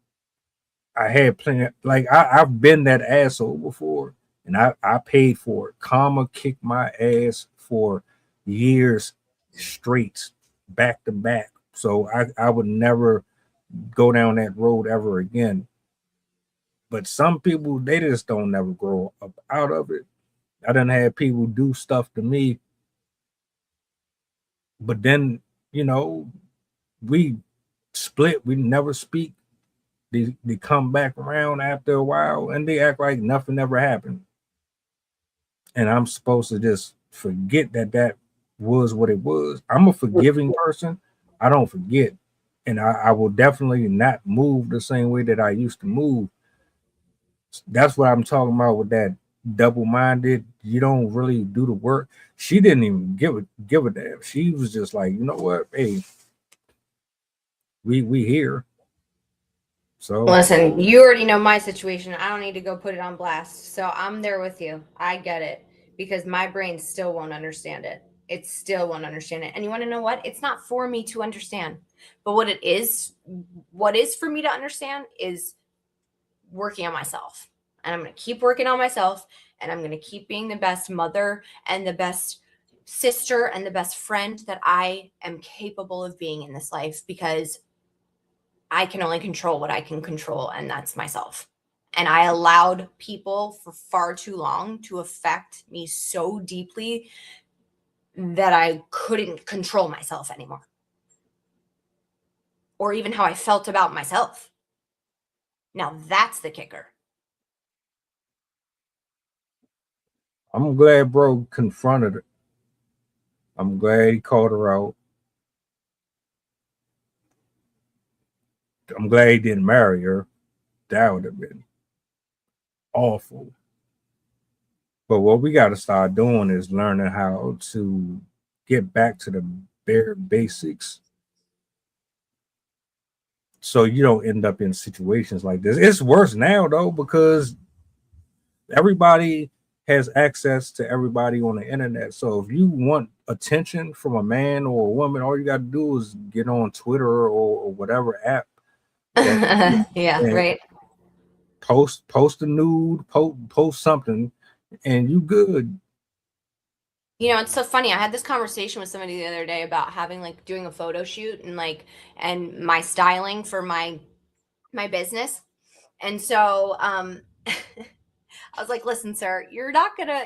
I had plenty, like I've been that asshole before, and I paid for it. Karma kicked my ass for years straight, back to back. So I would never go down that road ever again. But some people, they just don't never grow up out of it. I done had people do stuff to me, but then, you know, we split, we never speak. They come back around after a while and they act like nothing ever happened. And I'm supposed to just forget that that was what it was. I'm a forgiving person. I don't forget. And I will definitely not move the same way that I used to move. That's what I'm talking about with that double-minded. You don't really do the work. She didn't even give a damn. She was just like, you know what? Hey, we here. So Listen, you already know my situation. I don't need to go put it on blast. So I'm there with you. I get it because my brain still won't understand it. It still won't understand it. And you want to know what? It's not for me to understand. But what is for me to understand is working on myself. And I'm going to keep working on myself and I'm going to keep being the best mother and the best sister and the best friend that I am capable of being in this life because I can only control what I can control, and that's myself. And I allowed people for far too long to affect me so deeply that I couldn't control myself anymore, or even how I felt about myself. Now that's the kicker. I'm glad bro confronted her. I'm glad he called her out. I'm glad he didn't marry her. That would have been awful. But what we got to start doing is learning how to get back to the bare basics so you don't end up in situations like this. It's worse now though because everybody has access to everybody on the internet. So if you want attention from a man or a woman, all you got to do is get on Twitter or whatever app that Yeah, and right. post a nude, post something, and you good. You know, it's so funny. I had this conversation with somebody the other day about having like doing a photo shoot and my styling for my business. And so I was like, listen, sir, you're not gonna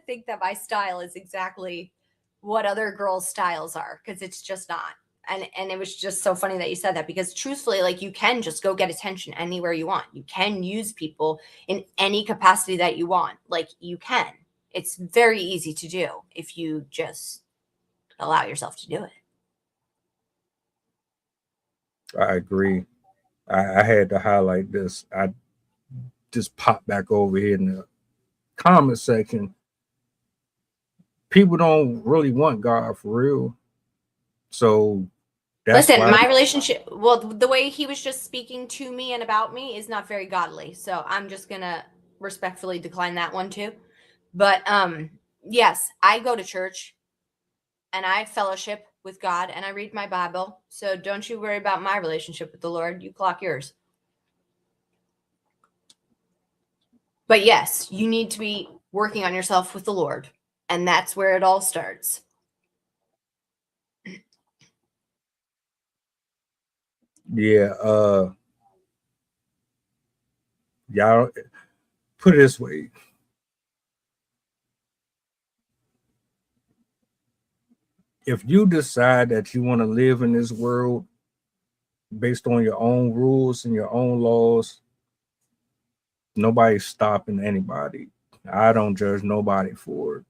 think that my style is exactly what other girls' styles are, because it's just not. And it was just so funny that you said that because truthfully, like you can just go get attention anywhere you want. You can use people in any capacity that you want. Like you can. It's very easy to do if you just allow yourself to do it. I agree. I had to highlight this. I just popped back over here in the comment section. People don't really want God for real. So that's Listen, why. my relationship, well, the way he was just speaking to me and about me is not very godly. So I'm just going to respectfully decline that one too. But yes, I go to church and I fellowship with God and I read my Bible. So don't you worry about my relationship with the Lord. You clock yours. But yes, you need to be working on yourself with the Lord. And that's where it all starts. Yeah, y'all put it this way. If you decide that you want to live in this world based on your own rules and your own laws, nobody's stopping anybody. I don't judge nobody for it.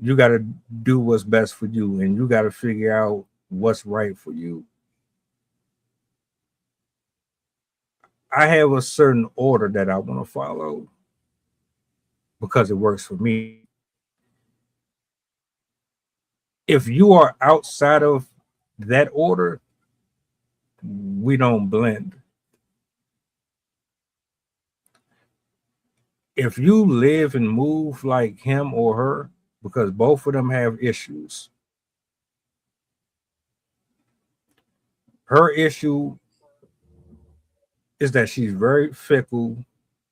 You got to do what's best for you and you got to figure out what's right for you. I have a certain order that I want to follow. because it works for me. If you are outside of that order, we don't blend. If you live and move like him or her, because both of them have issues. Her issue is that she's very fickle.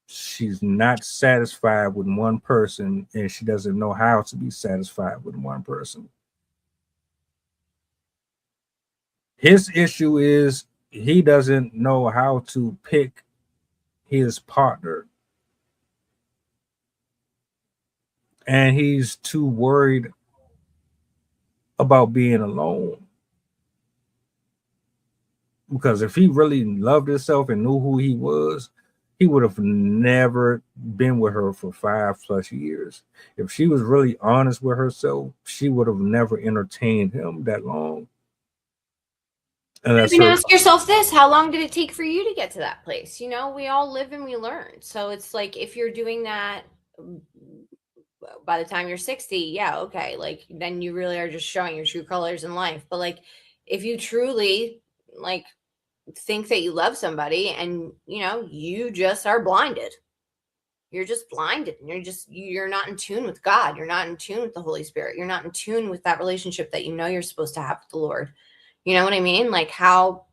She's not satisfied with one person, and she doesn't know how to be satisfied with one person. His issue is he doesn't know how to pick his partner, and he's too worried about being alone. Because if he really loved himself and knew who he was, he would have never been with her for 5+ years. If she was really honest with herself, she would have never entertained him that long. You can ask yourself this: how long did it take for you to get to that place? You know, we all live and we learn. So it's like, if you're doing that by the time you're 60, yeah, okay, like then you really are just showing your true colors in life. But like, if you truly like think that you love somebody and you just are blinded, you're just blinded, and you're not in tune with God, you're not in tune with the Holy Spirit, you're not in tune with that relationship that you're supposed to have with the Lord. You know what I mean? Like, how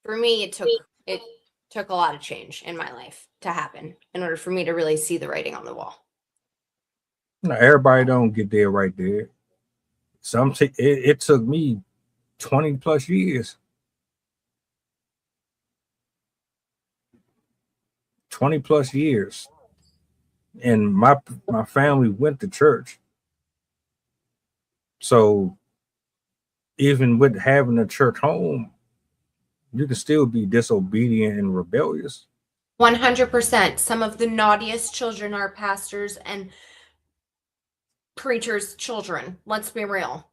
for me it took a lot of change in my life to happen in order for me to really see the writing on the wall. Now, everybody don't get there right there. It took me 20+ years. 20+ years. And my family went to church. So even with having a church home, you can still be disobedient and rebellious. 100%. Some of the naughtiest children are pastors and preachers' children. Let's be real.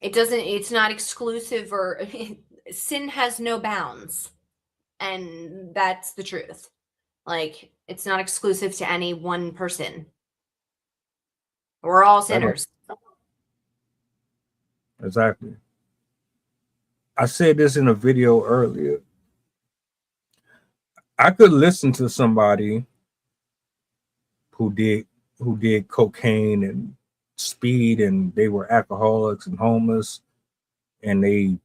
It's not exclusive, or sin has no bounds. And that's the truth. Like, it's not exclusive to any one person. We're all sinners. Exactly. I said this in a video earlier. I could listen to somebody who did cocaine and speed, and they were alcoholics and homeless, and they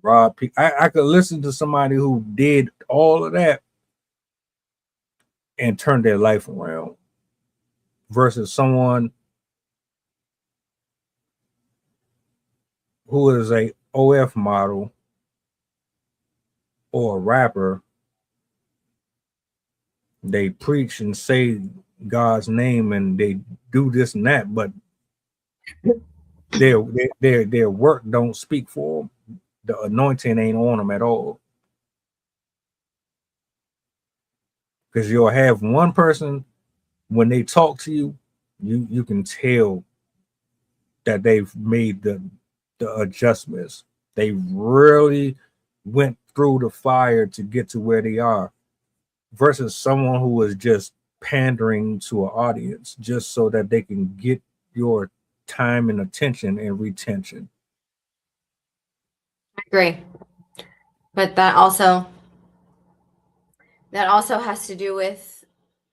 robbed people. I could listen to somebody who did all of that and turned their life around, versus someone who is a OF model or a rapper. They preach and say God's name and they do this and that, but their work don't speak for them. The anointing ain't on them at all. Because you'll have one person, when they talk to you, you can tell that they've made the adjustments. They really went through the fire to get to where they are, versus someone who is just pandering to an audience just so that they can get your time and attention and retention. I agree. But that also has to do with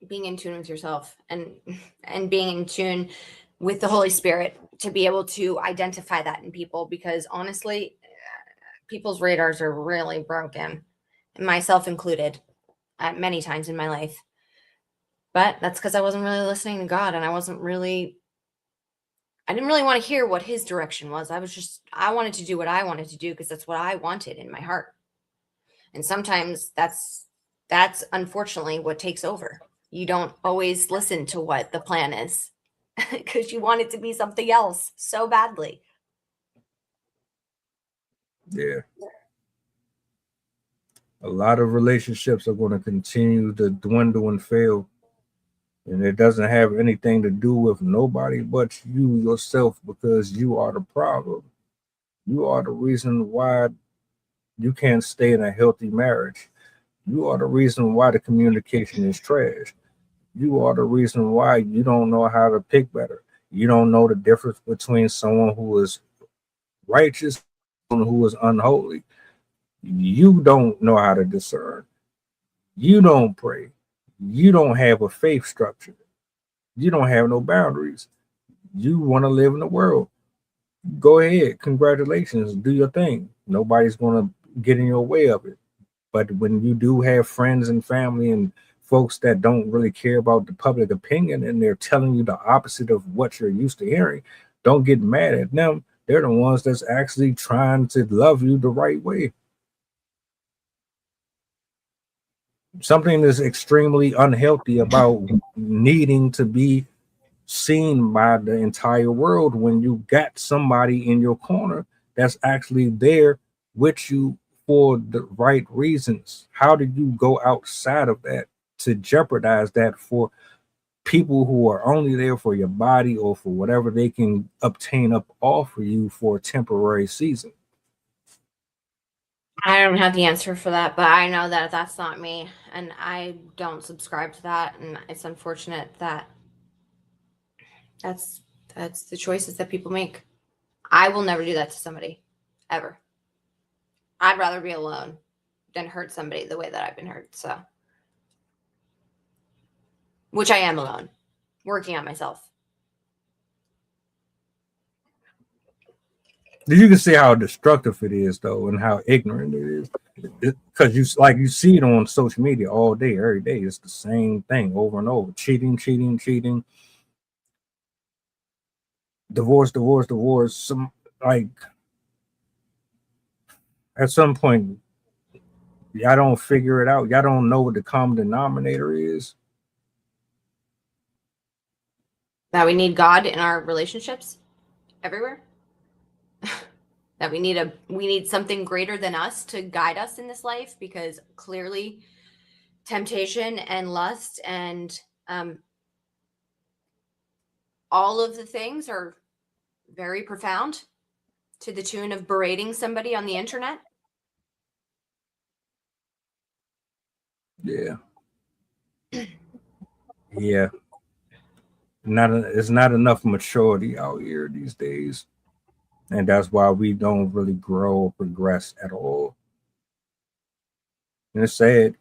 being in tune with yourself and being in tune with the Holy Spirit to be able to identify that in people. Because honestly, people's radars are really broken, myself included, at many times in my life. But that's because I wasn't really listening to God, and I didn't really want to hear what his direction was. I wanted to do what I wanted to do because that's what I wanted in my heart. And sometimes that's unfortunately what takes over. You don't always listen to what the plan is because you want it to be something else so badly. Yeah. A lot of relationships are going to continue to dwindle and fail. And it doesn't have anything to do with nobody but you yourself, because you are the problem. You are the reason why you can't stay in a healthy marriage. You are the reason why the communication is trash. You are the reason why you don't know how to pick better. You don't know the difference between someone who is righteous and someone who is unholy. You don't know how to discern. You don't pray. You don't have a faith structure. You don't have no boundaries. You want to live in the world. Go ahead. Congratulations. Do your thing. Nobody's going to get in your way of it. But when you do have friends and family and folks that don't really care about the public opinion and they're telling you the opposite of what you're used to hearing, don't get mad at them. They're the ones that's actually trying to love you the right way. Something that's extremely unhealthy about needing to be seen by the entire world when you got somebody in your corner that's actually there with you for the right reasons. How did you go outside of that to jeopardize that for people who are only there for your body or for whatever they can obtain up off of you for a temporary season? I don't have the answer for that, but I know that that's not me, and I don't subscribe to that, and it's unfortunate that that's the choices that people make. I will never do that to somebody, ever. I'd rather be alone than hurt somebody the way that I've been hurt. So, which I am alone, working on myself. You can see how destructive it is, though, and how ignorant it is. Because you see it on social media all day, every day. It's the same thing over and over: cheating, cheating, cheating, divorce, divorce, divorce. Some like at some point, y'all don't figure it out. Y'all don't know what the common denominator is. That we need God in our relationships everywhere. That we need something greater than us to guide us in this life, because clearly temptation and lust and all of the things are very profound, to the tune of berating somebody on the internet. Yeah. Yeah. It's not enough maturity out here these days. And that's why we don't really grow or progress at all. And it's sad,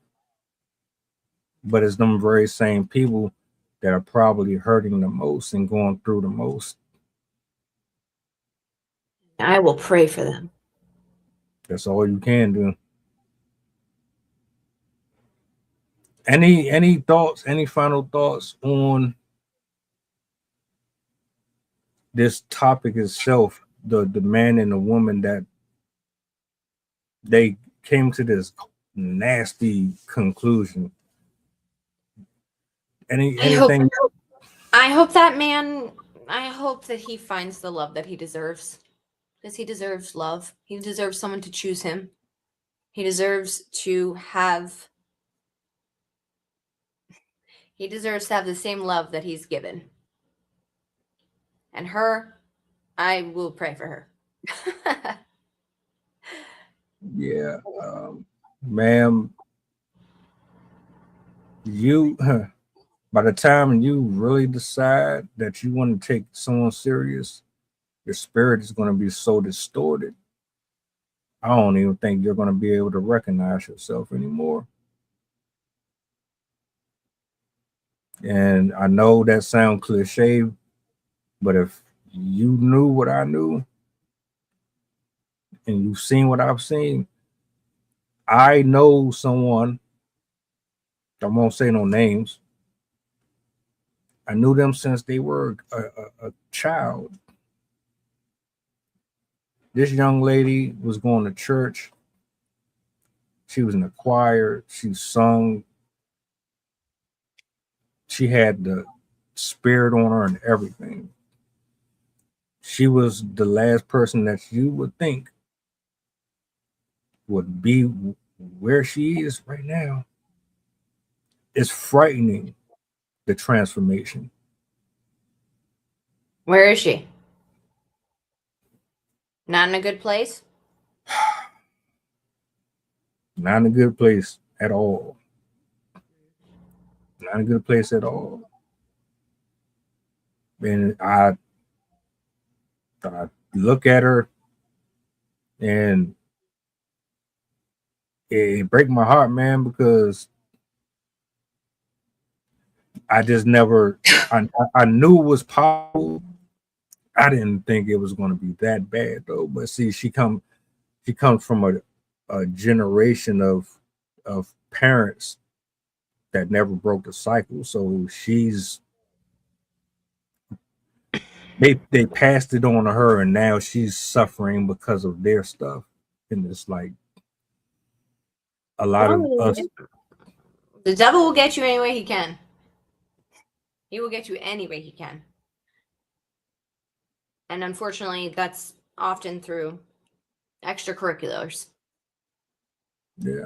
but it's them very same people that are probably hurting the most and going through the most. I will pray for them. That's all you can do. Any thoughts, any final thoughts on this topic itself, the man and the woman that they came to this nasty conclusion? Anything? I hope that man, I hope that he finds the love that he deserves, because he deserves love. He deserves someone to choose him. He deserves to have the same love that he's given. And her, I will pray for her. Yeah, ma'am, you by the time you really decide that you want to take someone serious, your spirit is going to be so distorted. I don't even think you're going to be able to recognize yourself anymore. And I know that sounds cliche, but if you knew what I knew and you've seen what I've seen, I know someone, I won't say no names. I knew them since they were a child. This young lady was going to church. She was in the choir. She sung. She had the spirit on her and everything. She was the last person that you would think would be where she is right now. It's frightening, the transformation. Where is she? Not in a good place? Not in a good place at all. Not in a good place at all. And I look at her and it breaks my heart, man, because I just never I knew it was possible. I didn't think it was going to be that bad though. But see, she comes from a generation of parents that never broke the cycle. So they passed it on to her, and now she's suffering because of their stuff. And it's like a lot of us. The devil will get you any way he can. He will get you any way he can. And unfortunately, that's often through extracurriculars. Yeah.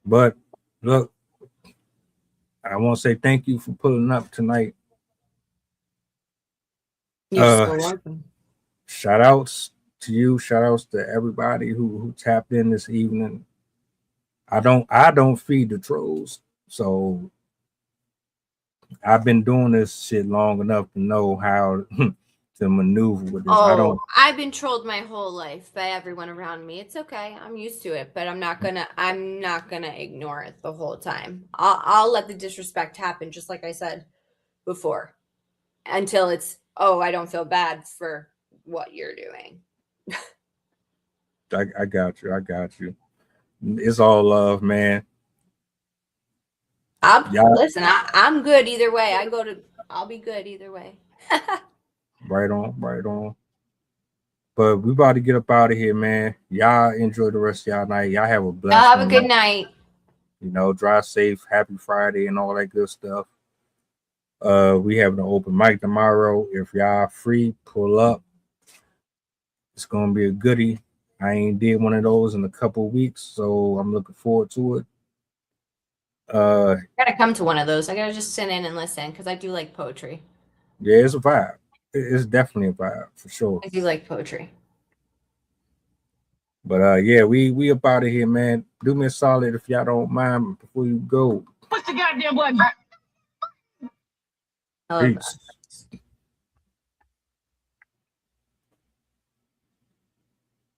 But look, I want to say thank you for pulling up tonight. You're so welcome. Shout outs to you. Shout outs to everybody who tapped in this evening. I don't feed the trolls, so I've been doing this shit long enough to know how to maneuver with this. I've been trolled my whole life by everyone around me. It's okay. I'm used to it, but I'm not gonna ignore it the whole time. I'll let the disrespect happen, just like I said before, until it's, oh, I don't feel bad for what you're doing. I got you. It's all love, man. Listen, I'm good either way. I'll be good either way. Right on. But we about to get up out of here, man. Y'all enjoy the rest of y'all night. Y'all have a blessed Have a good night. You know, drive safe, happy Friday, and all that good stuff. We have an open mic tomorrow. If y'all free, pull up. It's gonna be a goodie. I ain't did one of those in a couple of weeks, so I'm looking forward to it. I gotta come to one of those. I gotta just sit in and listen because I do like poetry. Yeah, it's a vibe. It's definitely a vibe for sure. I do like poetry. But yeah, we up out of here, man. Do me a solid if y'all don't mind before you go. What's the goddamn button? Peace.